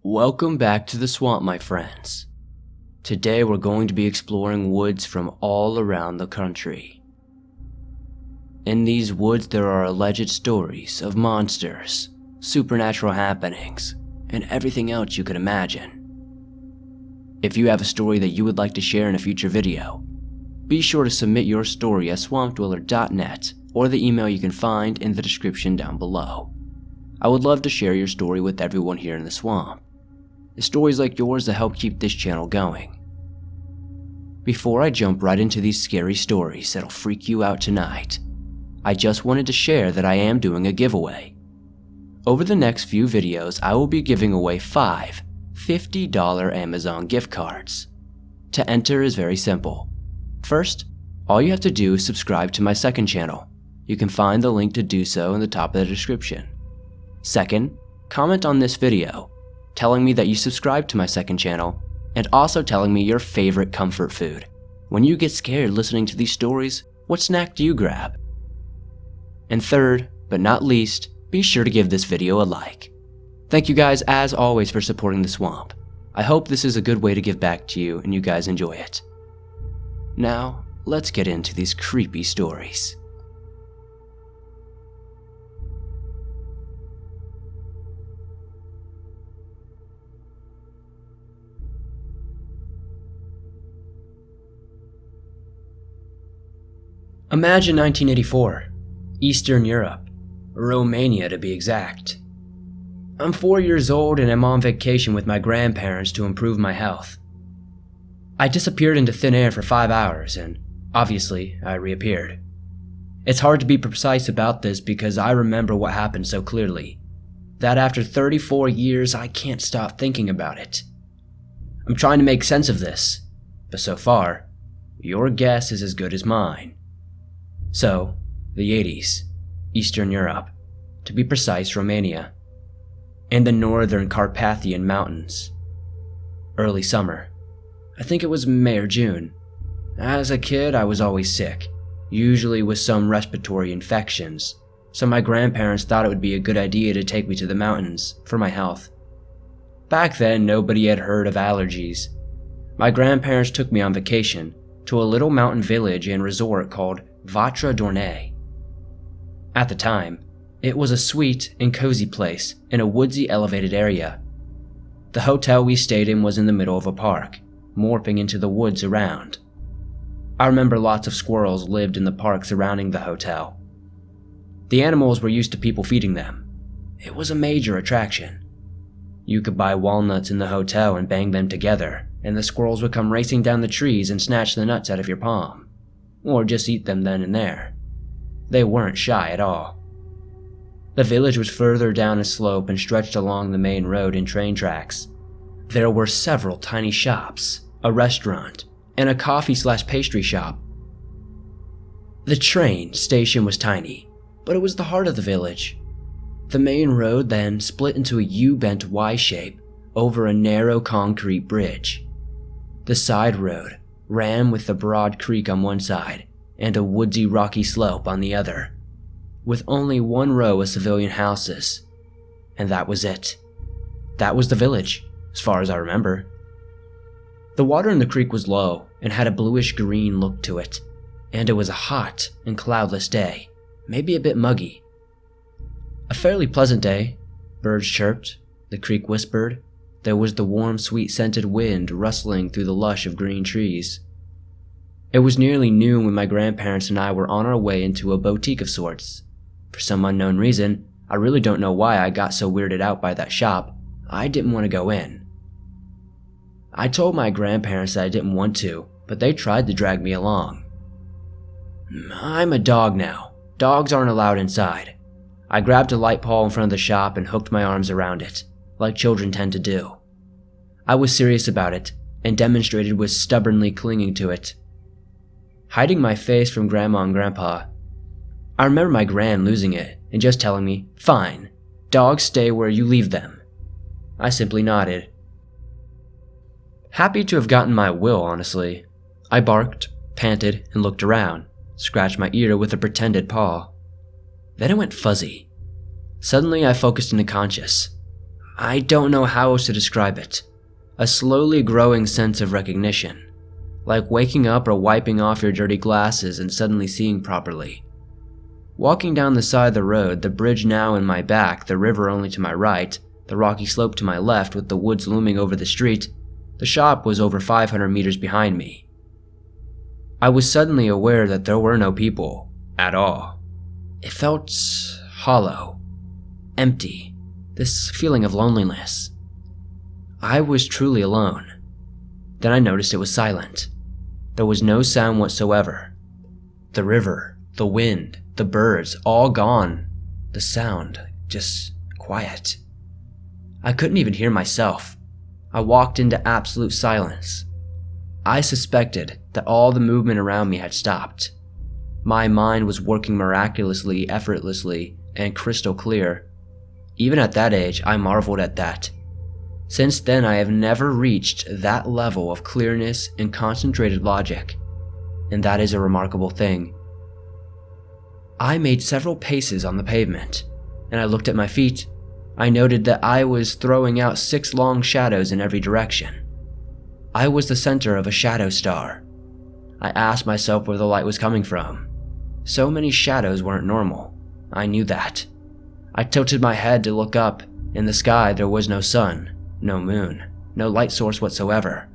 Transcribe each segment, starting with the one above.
Welcome back to the swamp, my friends. Today we're going to be exploring woods from all around the country. In these woods there are alleged stories of monsters, supernatural happenings, and everything else you could imagine. If you have a story that you would like to share in a future video, be sure to submit your story at swampdweller.net or the email you can find in the description down below. I would love to share your story with everyone here in the swamp. It's stories like yours that help keep this channel going. Before I jump right into these scary stories that'll freak you out tonight, I just wanted to share that I am doing a giveaway. Over the next few videos, I will be giving away 5 $50 Amazon gift cards. To enter is very simple. First, all you have to do is subscribe to my second channel. You can find the link to do so in the top of the description. Second, comment on this video, telling me that you subscribe to my second channel, and also telling me your favorite comfort food. When you get scared listening to these stories, what snack do you grab? And third, but not least, be sure to give this video a like. Thank you guys as always for supporting the swamp. I hope this is a good way to give back to you and you guys enjoy it. Now, let's get into these creepy stories. Imagine 1984, Eastern Europe, Romania to be exact. I'm 4 years old and I'm on vacation with my grandparents to improve my health. I disappeared into thin air for 5 hours and, obviously, I reappeared. It's hard to be precise about this because I remember what happened so clearly, that after 34 years I can't stop thinking about it. I'm trying to make sense of this, but so far, your guess is as good as mine. So, the 80s, Eastern Europe, to be precise Romania, and the northern Carpathian Mountains. Early summer. I think it was May or June. As a kid, I was always sick, usually with some respiratory infections, so my grandparents thought it would be a good idea to take me to the mountains for my health. Back then, nobody had heard of allergies. My grandparents took me on vacation to a little mountain village and resort called Vatra Dornei. At the time, it was a sweet and cozy place in a woodsy elevated area. The hotel we stayed in was in the middle of a park, morphing into the woods around. I remember lots of squirrels lived in the park surrounding the hotel. The animals were used to people feeding them. It was a major attraction. You could buy walnuts in the hotel and bang them together, and the squirrels would come racing down the trees and snatch the nuts out of your palm. Or just eat them then and there. They weren't shy at all. The village was further down a slope and stretched along the main road and train tracks. There were several tiny shops, a restaurant, and a coffee/pastry shop. The train station was tiny, but it was the heart of the village. The main road then split into a U-bent Y shape over a narrow concrete bridge. The side road ran with the broad creek on one side and a woodsy rocky slope on the other, with only one row of civilian houses. And that was it. That was the village, as far as I remember. The water in the creek was low and had a bluish-green look to it, and it was a hot and cloudless day, maybe a bit muggy. A fairly pleasant day. Birds chirped, the creek whispered, there was the warm, sweet-scented wind rustling through the lush of green trees. It was nearly noon when my grandparents and I were on our way into a boutique of sorts. For some unknown reason, I really don't know why I got so weirded out by that shop, I didn't want to go in. I told my grandparents that I didn't want to, but they tried to drag me along. I'm a dog now. Dogs aren't allowed inside. I grabbed a light pole in front of the shop and hooked my arms around it, like children tend to do. I was serious about it, and demonstrated with stubbornly clinging to it. Hiding my face from Grandma and Grandpa, I remember my gran losing it and just telling me, "Fine, dogs stay where you leave them." I simply nodded. Happy to have gotten my will, honestly. I barked, panted, and looked around, scratched my ear with a pretended paw. Then it went fuzzy. Suddenly I focused into conscious. I don't know how else to describe it. A slowly growing sense of recognition. Like waking up or wiping off your dirty glasses and suddenly seeing properly. Walking down the side of the road, the bridge now in my back, the river only to my right, the rocky slope to my left with the woods looming over the street, the shop was over 500 meters behind me. I was suddenly aware that there were no people at all. It felt hollow, empty, this feeling of loneliness. I was truly alone. Then I noticed it was silent. There was no sound whatsoever. The river, the wind, the birds, all gone. The sound, just quiet. I couldn't even hear myself. I walked into absolute silence. I suspected that all the movement around me had stopped. My mind was working miraculously, effortlessly, and crystal clear. Even at that age, I marveled at that. Since then, I have never reached that level of clearness and concentrated logic, and that is a remarkable thing. I made several paces on the pavement, and I looked at my feet. I noted that I was throwing out 6 long shadows in every direction. I was the center of a shadow star. I asked myself where the light was coming from. So many shadows weren't normal. I knew that. I tilted my head to look up. In the sky, there was no sun, no moon, no light source whatsoever.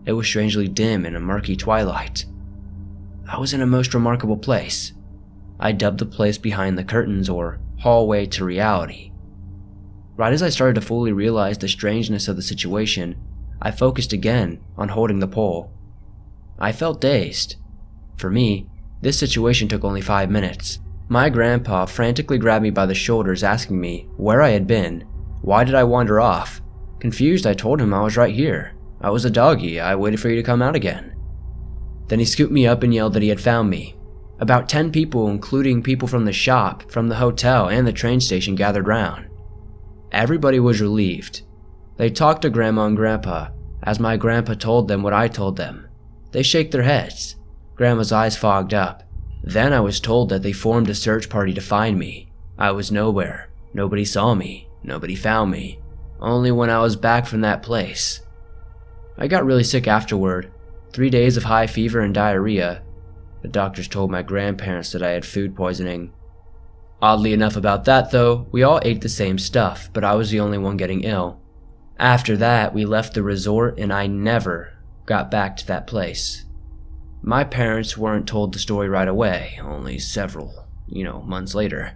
It was strangely dim in a murky twilight. I was in a most remarkable place. I dubbed the place behind the curtains or hallway to reality. Right as I started to fully realize the strangeness of the situation, I focused again on holding the pole. I felt dazed. For me, this situation took only 5 minutes. My grandpa frantically grabbed me by the shoulders, asking me where I had been. Why did I wander off? Confused, I told him I was right here. I was a doggy. I waited for you to come out again. Then he scooped me up and yelled that he had found me. About 10 people, including people from the shop, from the hotel, and the train station, gathered round. Everybody was relieved. They talked to Grandma and Grandpa, as my grandpa told them what I told them. They shook their heads. Grandma's eyes fogged up. Then I was told that they formed a search party to find me. I was nowhere. Nobody saw me. Nobody found me. Only when I was back from that place. I got really sick afterward. 3 days of high fever and diarrhea. The doctors told my grandparents that I had food poisoning. Oddly enough about that though, we all ate the same stuff, but I was the only one getting ill. After that, we left the resort and I never got back to that place. My parents weren't told the story right away, only several, months later.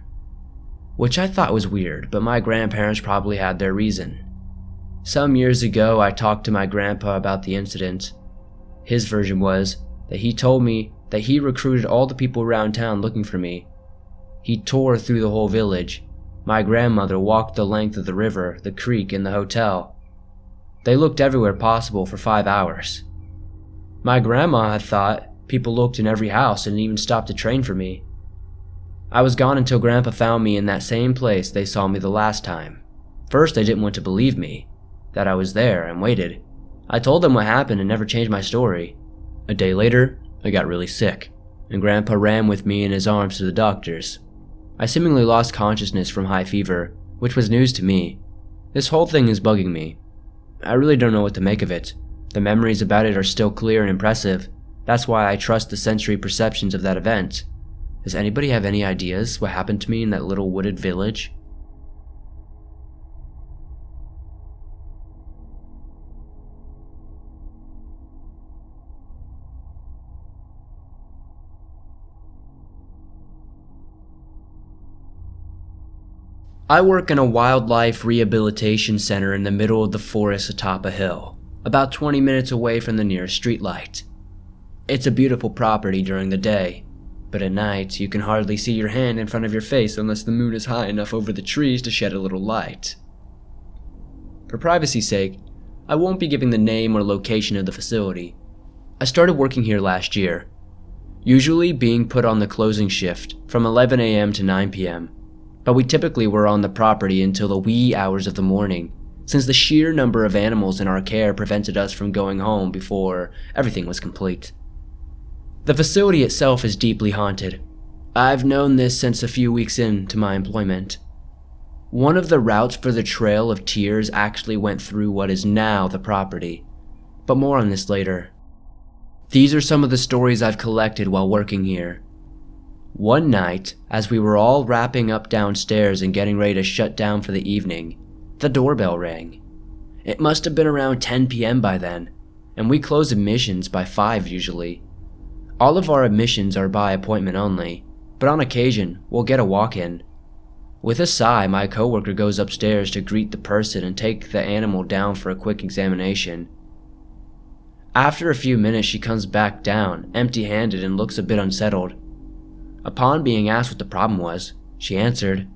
Which I thought was weird, but my grandparents probably had their reason. Some years ago, I talked to my grandpa about the incident. His version was that he told me that he recruited all the people around town looking for me. He tore through the whole village. My grandmother walked the length of the river, the creek, and the hotel. They looked everywhere possible for 5 hours. My grandma had thought people looked in every house and even stopped a train for me. I was gone until Grandpa found me in that same place they saw me the last time. First, they didn't want to believe me, that I was there, and waited. I told them what happened and never changed my story. A day later, I got really sick, and Grandpa ran with me in his arms to the doctors. I seemingly lost consciousness from high fever, which was news to me. This whole thing is bugging me. I really don't know what to make of it. The memories about it are still clear and impressive. That's why I trust the sensory perceptions of that event. Does anybody have any ideas what happened to me in that little wooded village? I work in a wildlife rehabilitation center in the middle of the forest atop a hill, about 20 minutes away from the nearest streetlight. It's a beautiful property during the day, but at night you can hardly see your hand in front of your face unless the moon is high enough over the trees to shed a little light. For privacy's sake, I won't be giving the name or location of the facility. I started working here last year, usually being put on the closing shift from 11 a.m. to 9 p.m., but we typically were on the property until the wee hours of the morning, since the sheer number of animals in our care prevented us from going home before everything was complete. The facility itself is deeply haunted. I've known this since a few weeks into my employment. One of the routes for the Trail of Tears actually went through what is now the property, but more on this later. These are some of the stories I've collected while working here. One night, as we were all wrapping up downstairs and getting ready to shut down for the evening, the doorbell rang. It must have been around 10 p.m. by then, and we close admissions by 5 usually. All of our admissions are by appointment only, but on occasion, we'll get a walk-in. With a sigh, my coworker goes upstairs to greet the person and take the animal down for a quick examination. After a few minutes, she comes back down, empty-handed, and looks a bit unsettled. Upon being asked what the problem was, she answered,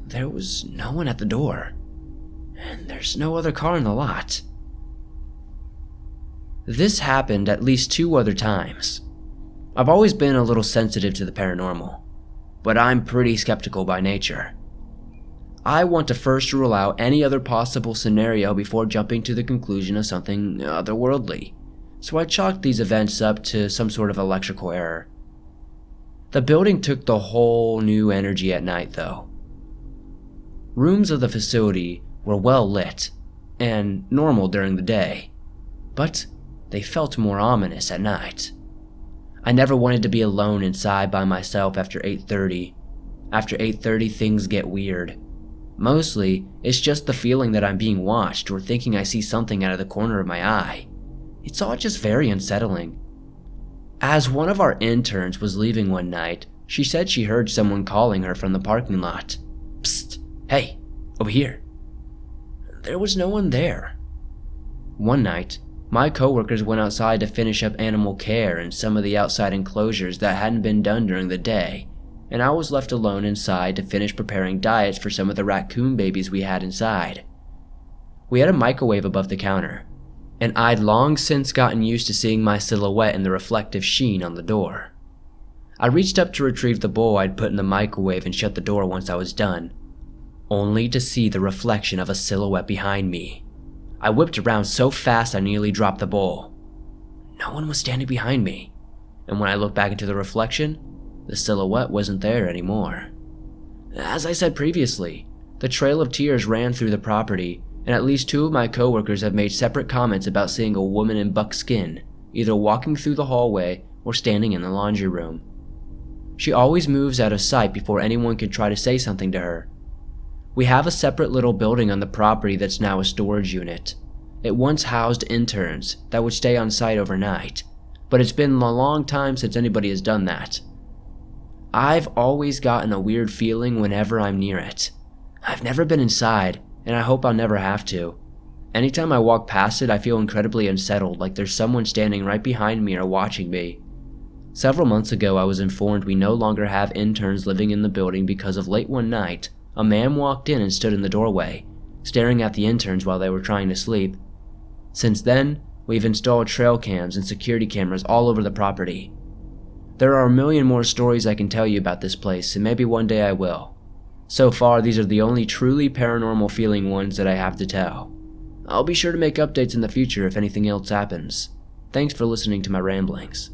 "There was no one at the door, and there's no other car in the lot." This happened at least 2 other times. I've always been a little sensitive to the paranormal, but I'm pretty skeptical by nature. I want to first rule out any other possible scenario before jumping to the conclusion of something otherworldly, so I chalked these events up to some sort of electrical error. The building took the whole new energy at night, though. Rooms of the facility were well lit and normal during the day, but they felt more ominous at night. I never wanted to be alone inside by myself after 8:30. After 8:30, things get weird. Mostly, it's just the feeling that I'm being watched or thinking I see something out of the corner of my eye. It's all just very unsettling. As one of our interns was leaving one night, she said she heard someone calling her from the parking lot. "Psst, hey, over here." There was no one there. One night, my coworkers went outside to finish up animal care in some of the outside enclosures that hadn't been done during the day, and I was left alone inside to finish preparing diets for some of the raccoon babies we had inside. We had a microwave above the counter, and I'd long since gotten used to seeing my silhouette in the reflective sheen on the door. I reached up to retrieve the bowl I'd put in the microwave and shut the door once I was done, only to see the reflection of a silhouette behind me. I whipped around so fast I nearly dropped the bowl. No one was standing behind me, and when I looked back into the reflection, the silhouette wasn't there anymore. As I said previously, the Trail of Tears ran through the property, and at least 2 of my coworkers have made separate comments about seeing a woman in buckskin, either walking through the hallway or standing in the laundry room. She always moves out of sight before anyone can try to say something to her. We have a separate little building on the property that's now a storage unit. It once housed interns that would stay on site overnight, but it's been a long time since anybody has done that. I've always gotten a weird feeling whenever I'm near it. I've never been inside, and I hope I'll never have to. Anytime I walk past it, I feel incredibly unsettled, like there's someone standing right behind me or watching me. Several months ago, I was informed we no longer have interns living in the building because of late one night, a man walked in and stood in the doorway, staring at the interns while they were trying to sleep. Since then, we've installed trail cams and security cameras all over the property. There are a million more stories I can tell you about this place, and maybe one day I will. So far, these are the only truly paranormal feeling ones that I have to tell. I'll be sure to make updates in the future if anything else happens. Thanks for listening to my ramblings.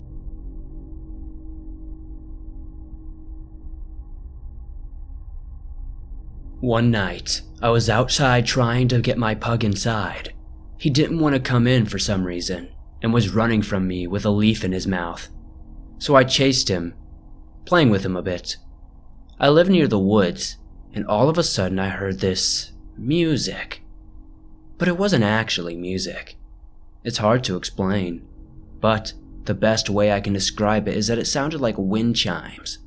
One night, I was outside trying to get my pug inside. He didn't want to come in for some reason, and was running from me with a leaf in his mouth. So I chased him, playing with him a bit. I live near the woods, and all of a sudden I heard this music. But it wasn't actually music. It's hard to explain, but the best way I can describe it is that it sounded like wind chimes.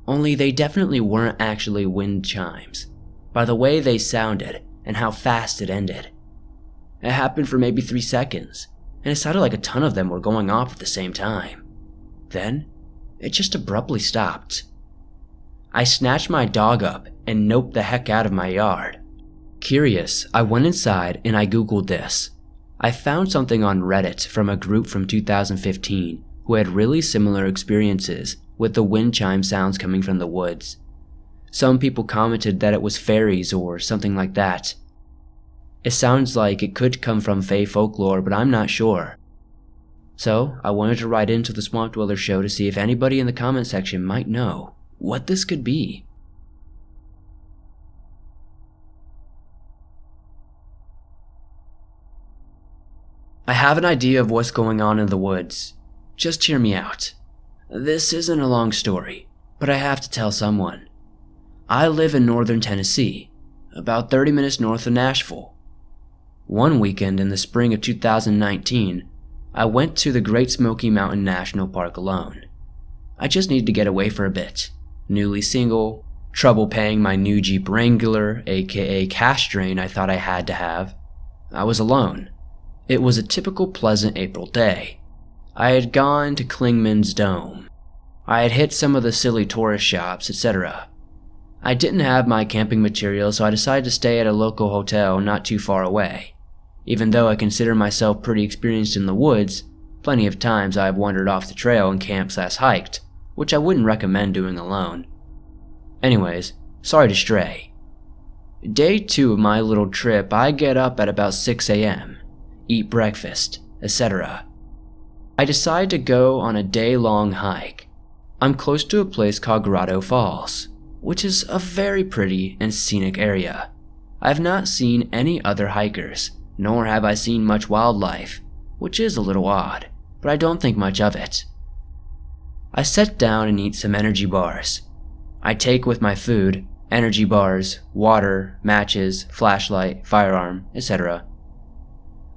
Only they definitely weren't actually wind chimes, by the way they sounded and how fast it ended. It happened for maybe 3 seconds, and it sounded like a ton of them were going off at the same time. Then, it just abruptly stopped. I snatched my dog up and noped the heck out of my yard. Curious, I went inside and I googled this. I found something on Reddit from a group from 2015 who had really similar experiences with the wind chime sounds coming from the woods. Some people commented that it was fairies or something like that. It sounds like it could come from Fae folklore, but I'm not sure. So, I wanted to write into the Swamp Dweller Show to see if anybody in the comment section might know what this could be. I have an idea of what's going on in the woods. Just hear me out. This isn't a long story, but I have to tell someone. I live in northern Tennessee, about 30 minutes north of Nashville. One weekend in the spring of 2019, I went to the Great Smoky Mountain National Park alone. I just needed to get away for a bit. Newly single, trouble paying my new Jeep Wrangler, aka cash drain I thought I had to have. I was alone. It was a typical pleasant April day. I had gone to Clingman's Dome. I had hit some of the silly tourist shops, etc. I didn't have my camping materials, so I decided to stay at a local hotel not too far away. Even though I consider myself pretty experienced in the woods, plenty of times I have wandered off the trail and camped/hiked, which I wouldn't recommend doing alone. Anyways, sorry to stray. Day 2 of my little trip, I get up at about 6 a.m., eat breakfast, etc. I decide to go on a day-long hike. I'm close to a place called Grotto Falls, which is a very pretty and scenic area. I have not seen any other hikers, nor have I seen much wildlife, which is a little odd, but I don't think much of it. I sit down and eat some energy bars. I take with my food, energy bars, water, matches, flashlight, firearm, etc.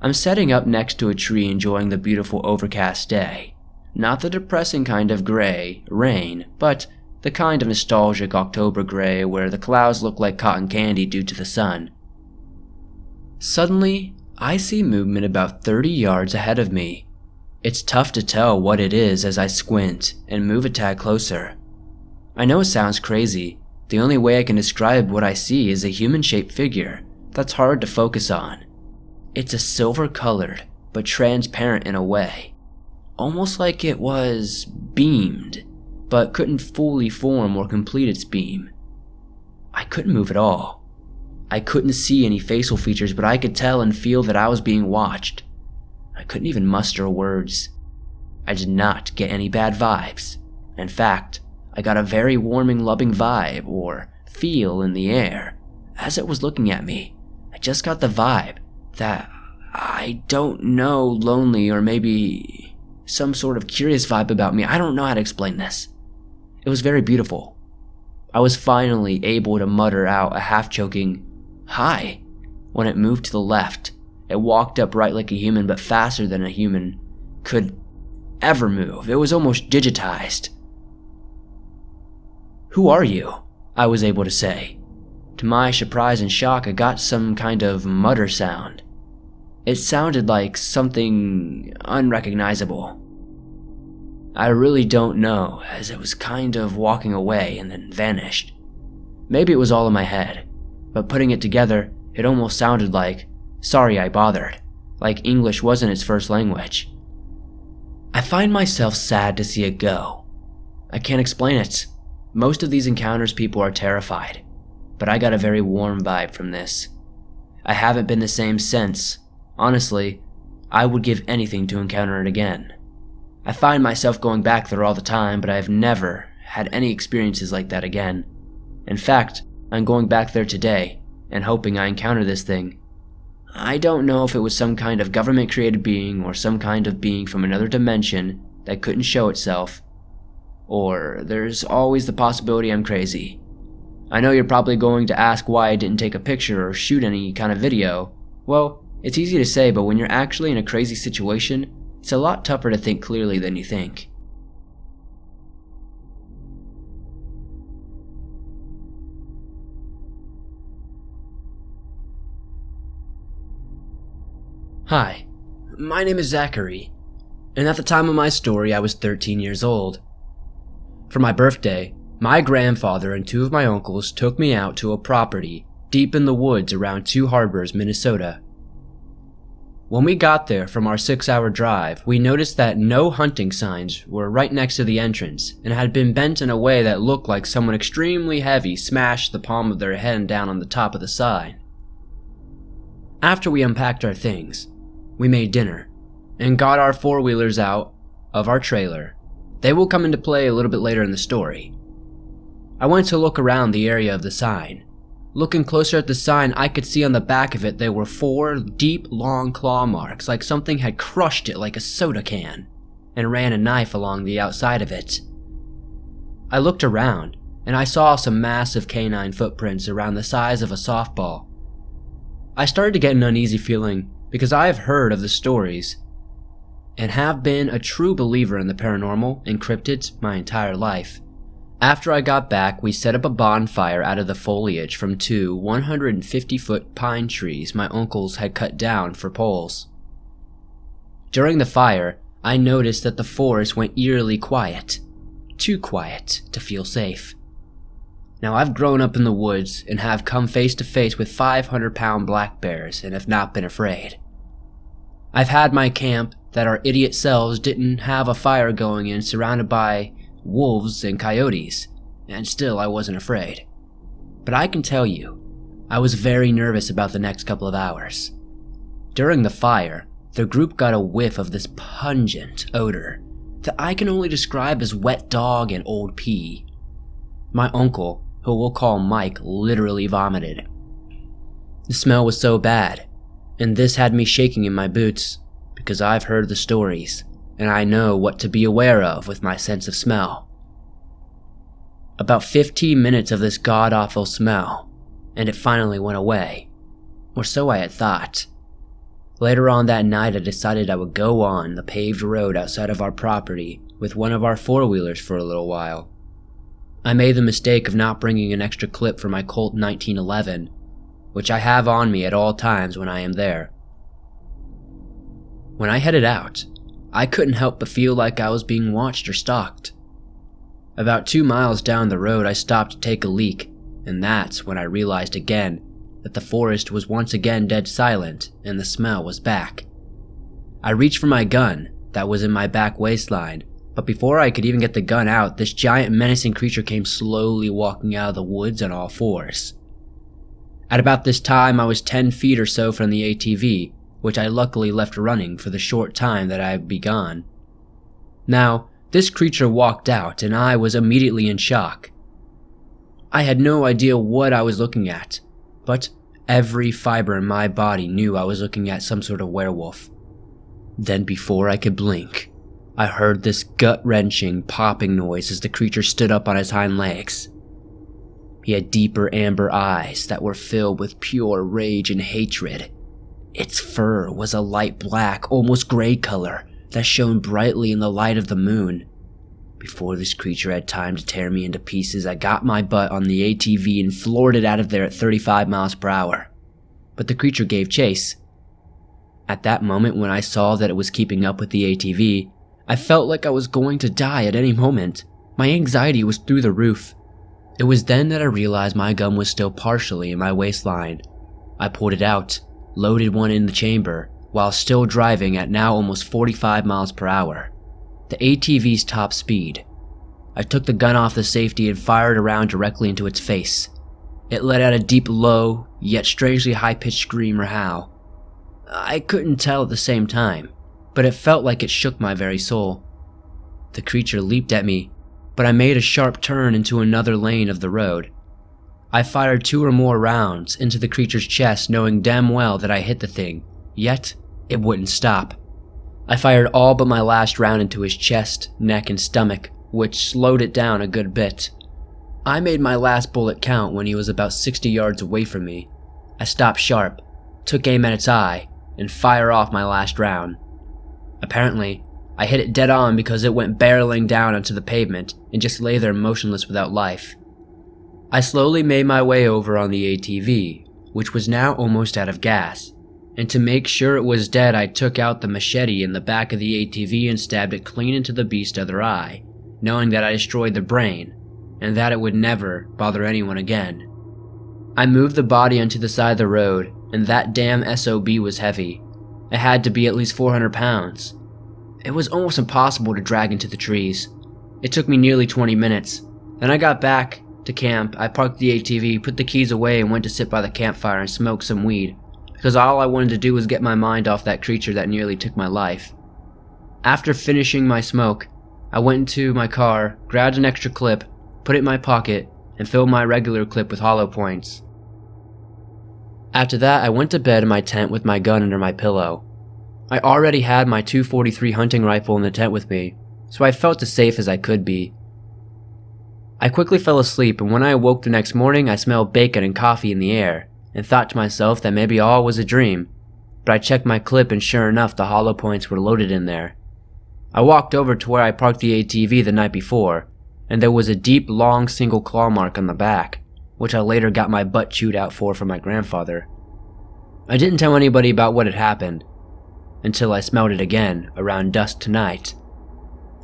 I'm setting up next to a tree enjoying the beautiful overcast day. Not the depressing kind of gray, rain, but the kind of nostalgic October gray where the clouds look like cotton candy due to the sun. Suddenly, I see movement about 30 yards ahead of me. It's tough to tell what it is as I squint and move a tad closer. I know it sounds crazy. The only way I can describe what I see is a human-shaped figure that's hard to focus on. It's a silver-colored, but transparent in a way. Almost like it was beamed, but couldn't fully form or complete its beam. I couldn't move at all. I couldn't see any facial features, but I could tell and feel that I was being watched. I couldn't even muster words. I did not get any bad vibes. In fact, I got a very warming, loving vibe, or feel in the air, as it was looking at me. I just got the vibe that, I don't know, lonely or maybe some sort of curious vibe about me. I don't know how to explain this. It was very beautiful. I was finally able to mutter out a half-choking, "Hi," when it moved to the left. It walked upright like a human, but faster than a human could ever move. It was almost digitized. "Who are you?" I was able to say. To my surprise and shock, I got some kind of mutter sound. It sounded like something unrecognizable. I really don't know, as it was kind of walking away and then vanished. Maybe it was all in my head, but putting it together, it almost sounded like, "Sorry I bothered," like English wasn't its first language. I find myself sad to see it go. I can't explain it. Most of these encounters, people are terrified, but I got a very warm vibe from this. I haven't been the same since. Honestly, I would give anything to encounter it again. I find myself going back there all the time, but I have never had any experiences like that again. In fact, I'm going back there today, and hoping I encounter this thing. I don't know if it was some kind of government-created being, or some kind of being from another dimension that couldn't show itself. Or there's always the possibility I'm crazy. I know you're probably going to ask why I didn't take a picture or shoot any kind of video. Well, it's easy to say, but when you're actually in a crazy situation, it's a lot tougher to think clearly than you think. Hi, my name is Zachary, and at the time of my story I was 13 years old. For my birthday, my grandfather and 2 of my uncles took me out to a property deep in the woods around Two Harbors, Minnesota. When we got there from our 6-hour drive, we noticed that no hunting signs were right next to the entrance and had been bent in a way that looked like someone extremely heavy smashed the palm of their hand down on the top of the sign. After we unpacked our things, we made dinner and got our 4-wheelers out of our trailer. They will come into play a little bit later in the story. I went to look around the area of the sign. Looking closer at the sign, I could see on the back of it there were 4 deep, long claw marks, like something had crushed it like a soda can, and ran a knife along the outside of it. I looked around, and I saw some massive canine footprints around the size of a softball. I started to get an uneasy feeling because I have heard of the stories and have been a true believer in the paranormal and cryptids my entire life. After I got back, we set up a bonfire out of the foliage from 2 150-foot pine trees my uncles had cut down for poles. During the fire, I noticed that the forest went eerily quiet. Too quiet to feel safe. Now, I've grown up in the woods and have come face to face with 500-pound black bears and have not been afraid. I've had my camp that our idiot selves didn't have a fire going in surrounded by wolves and coyotes, and still I wasn't afraid. But I can tell you, I was very nervous about the next couple of hours. During the fire, the group got a whiff of this pungent odor that I can only describe as wet dog and old pee. My uncle, who we'll call Mike, literally vomited. The smell was so bad, and this had me shaking in my boots, because I've heard the stories, and I know what to be aware of with my sense of smell. About 15 minutes of this god-awful smell, and it finally went away, or so I had thought. Later on that night, I decided I would go on the paved road outside of our property with one of our four-wheelers for a little while. I made the mistake of not bringing an extra clip for my Colt 1911, which I have on me at all times when I am there. When I headed out, I couldn't help but feel like I was being watched or stalked. About 2 miles down the road, I stopped to take a leak, and that's when I realized again that the forest was once again dead silent and the smell was back. I reached for my gun that was in my back waistline, but before I could even get the gun out, this giant menacing creature came slowly walking out of the woods on all fours. At about this time, I was 10 feet or so from the ATV, which I luckily left running for the short time that I would be gone. Now, this creature walked out and I was immediately in shock. I had no idea what I was looking at, but every fiber in my body knew I was looking at some sort of werewolf. Then before I could blink, I heard this gut-wrenching, popping noise as the creature stood up on his hind legs. He had deeper amber eyes that were filled with pure rage and hatred. Its fur was a light black, almost gray color that shone brightly in the light of the moon. Before this creature had time to tear me into pieces, I got my butt on the ATV and floored it out of there at 35 miles per hour. But the creature gave chase. At that moment, when I saw that it was keeping up with the ATV, I felt like I was going to die at any moment. My anxiety was through the roof. It was then that I realized my gun was still partially in my waistline. I pulled it out, loaded one in the chamber, while still driving at now almost 45 miles per hour. The ATV's top speed. I took the gun off the safety and fired around directly into its face. It let out a deep, low, yet strangely high-pitched scream or howl. I couldn't tell at the same time, but it felt like it shook my very soul. The creature leaped at me, but I made a sharp turn into another lane of the road. I fired 2 or more rounds into the creature's chest, knowing damn well that I hit the thing, yet it wouldn't stop. I fired all but my last round into his chest, neck, and stomach, which slowed it down a good bit. I made my last bullet count when he was about 60 yards away from me. I stopped sharp, took aim at its eye, and fired off my last round. Apparently, I hit it dead on because it went barreling down onto the pavement and just lay there motionless without life. I slowly made my way over on the ATV, which was now almost out of gas, and to make sure it was dead, I took out the machete in the back of the ATV and stabbed it clean into the beast's other eye, knowing that I destroyed the brain, and that it would never bother anyone again. I moved the body onto the side of the road, and that damn SOB was heavy. It had to be at least 400 pounds. It was almost impossible to drag into the trees. It took me nearly 20 minutes. Then I got back to camp, I parked the ATV, put the keys away, and went to sit by the campfire and smoke some weed, because all I wanted to do was get my mind off that creature that nearly took my life. After finishing my smoke, I went into my car, grabbed an extra clip, put it in my pocket, and filled my regular clip with hollow points. After that, I went to bed in my tent with my gun under my pillow. I already had my .243 hunting rifle in the tent with me, so I felt as safe as I could be. I quickly fell asleep, and when I awoke the next morning, I smelled bacon and coffee in the air, and thought to myself that maybe all was a dream, but I checked my clip and sure enough the hollow points were loaded in there. I walked over to where I parked the ATV the night before, and there was a deep, long single claw mark on the back, which I later got my butt chewed out for from my grandfather. I didn't tell anybody about what had happened, until I smelled it again around dusk tonight.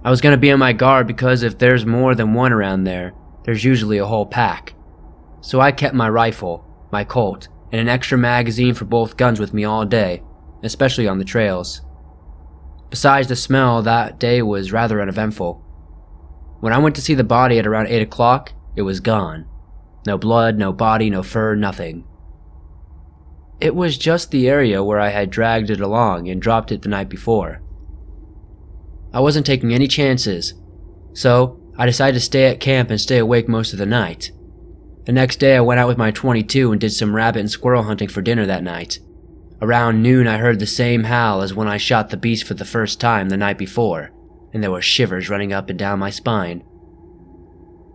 I was going to be on my guard because if there's more than one around there, there's usually a whole pack. So I kept my rifle, my Colt, and an extra magazine for both guns with me all day, especially on the trails. Besides the smell, that day was rather uneventful. When I went to see the body at around 8 o'clock, it was gone. No blood, no body, no fur, nothing. It was just the area where I had dragged it along and dropped it the night before. I wasn't taking any chances, so I decided to stay at camp and stay awake most of the night. The next day I went out with my .22 and did some rabbit and squirrel hunting for dinner that night. Around noon I heard the same howl as when I shot the beast for the first time the night before, and there were shivers running up and down my spine.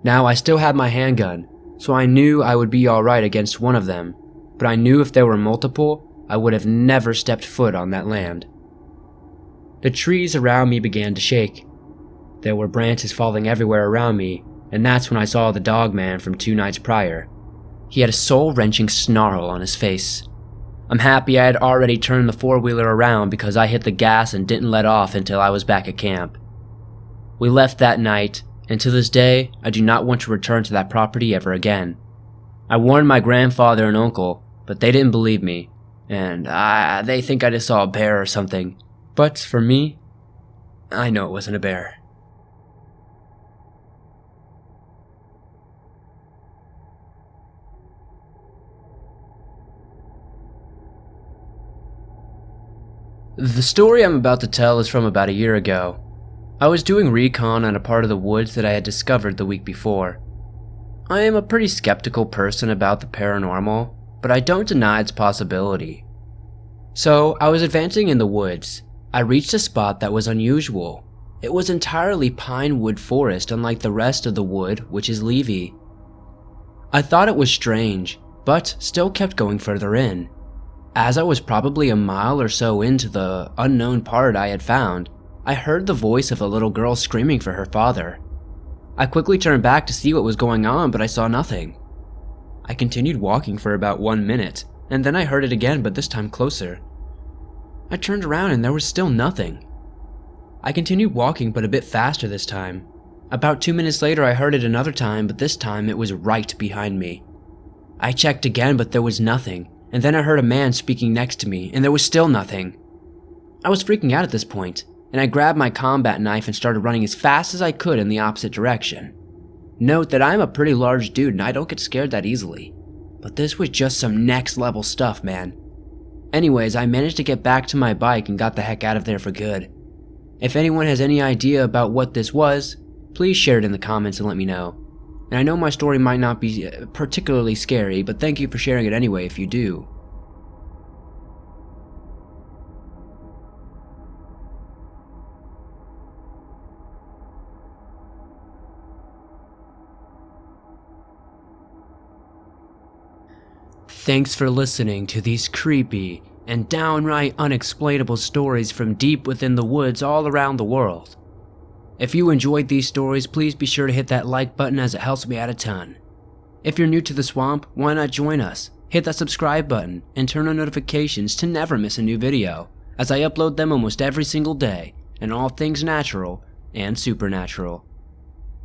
Now I still had my handgun, so I knew I would be alright against one of them, but I knew if there were multiple, I would have never stepped foot on that land. The trees around me began to shake. There were branches falling everywhere around me, and that's when I saw the dog man from 2 nights prior. He had a soul-wrenching snarl on his face. I'm happy I had already turned the four-wheeler around because I hit the gas and didn't let off until I was back at camp. We left that night, and to this day, I do not want to return to that property ever again. I warned my grandfather and uncle, but they didn't believe me, and they think I just saw a bear or something. But for me, I know it wasn't a bear. The story I'm about to tell is from about a year ago. I was doing recon on a part of the woods that I had discovered the week before. I am a pretty skeptical person about the paranormal, but I don't deny its possibility. So, I was advancing in the woods. I reached a spot that was unusual. It was entirely pine wood forest, unlike the rest of the wood, which is leafy. I thought it was strange, but still kept going further in. As I was probably a mile or so into the unknown part I had found, I heard the voice of a little girl screaming for her father. I quickly turned back to see what was going on, but I saw nothing. I continued walking for about 1 minute, and then I heard it again, but this time closer. I turned around and there was still nothing. I continued walking, but a bit faster this time. About 2 minutes later I heard it another time, but this time it was right behind me. I checked again, but there was nothing, and then I heard a man speaking next to me, and there was still nothing. I was freaking out at this point, and I grabbed my combat knife and started running as fast as I could in the opposite direction. Note that I'm a pretty large dude and I don't get scared that easily, but this was just some next level stuff, man. Anyways, I managed to get back to my bike and got the heck out of there for good. If anyone has any idea about what this was, please share it in the comments and let me know. And I know my story might not be particularly scary, but thank you for sharing it anyway if you do. Thanks for listening to these creepy and downright unexplainable stories from deep within the woods all around the world. If you enjoyed these stories, please be sure to hit that like button as it helps me out a ton. If you're new to the swamp, why not join us? Hit that subscribe button and turn on notifications to never miss a new video, as I upload them almost every single day, and all things natural and supernatural.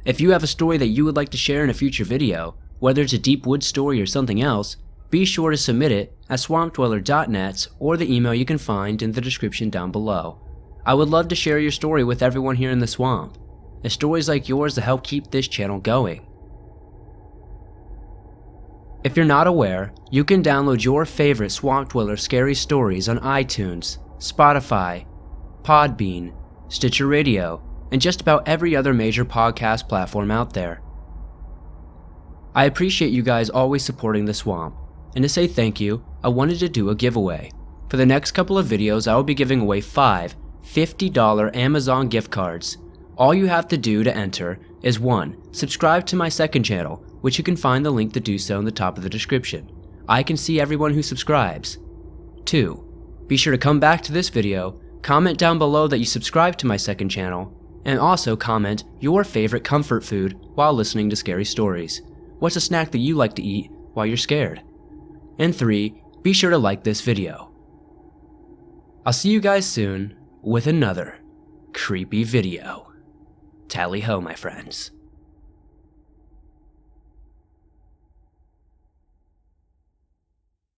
If you have a story that you would like to share in a future video, whether it's a deep woods story or something else, be sure to submit it at swampdweller.net or the email you can find in the description down below. I would love to share your story with everyone here in the swamp. It's stories like yours that help keep this channel going. If you're not aware, you can download your favorite Swamp Dweller scary stories on iTunes, Spotify, Podbean, Stitcher Radio, and just about every other major podcast platform out there. I appreciate you guys always supporting the swamp. And to say thank you, I wanted to do a giveaway. For the next couple of videos, I will be giving away 5 $50 Amazon gift cards. All you have to do to enter is 1. Subscribe to my second channel, which you can find the link to do so in the top of the description. I can see everyone who subscribes. 2. Be sure to come back to this video, comment down below that you subscribe to my second channel, and also comment your favorite comfort food while listening to scary stories. What's a snack that you like to eat while you're scared? And 3. Be sure to like this video. I'll see you guys soon with another creepy video. Tally ho, my friends.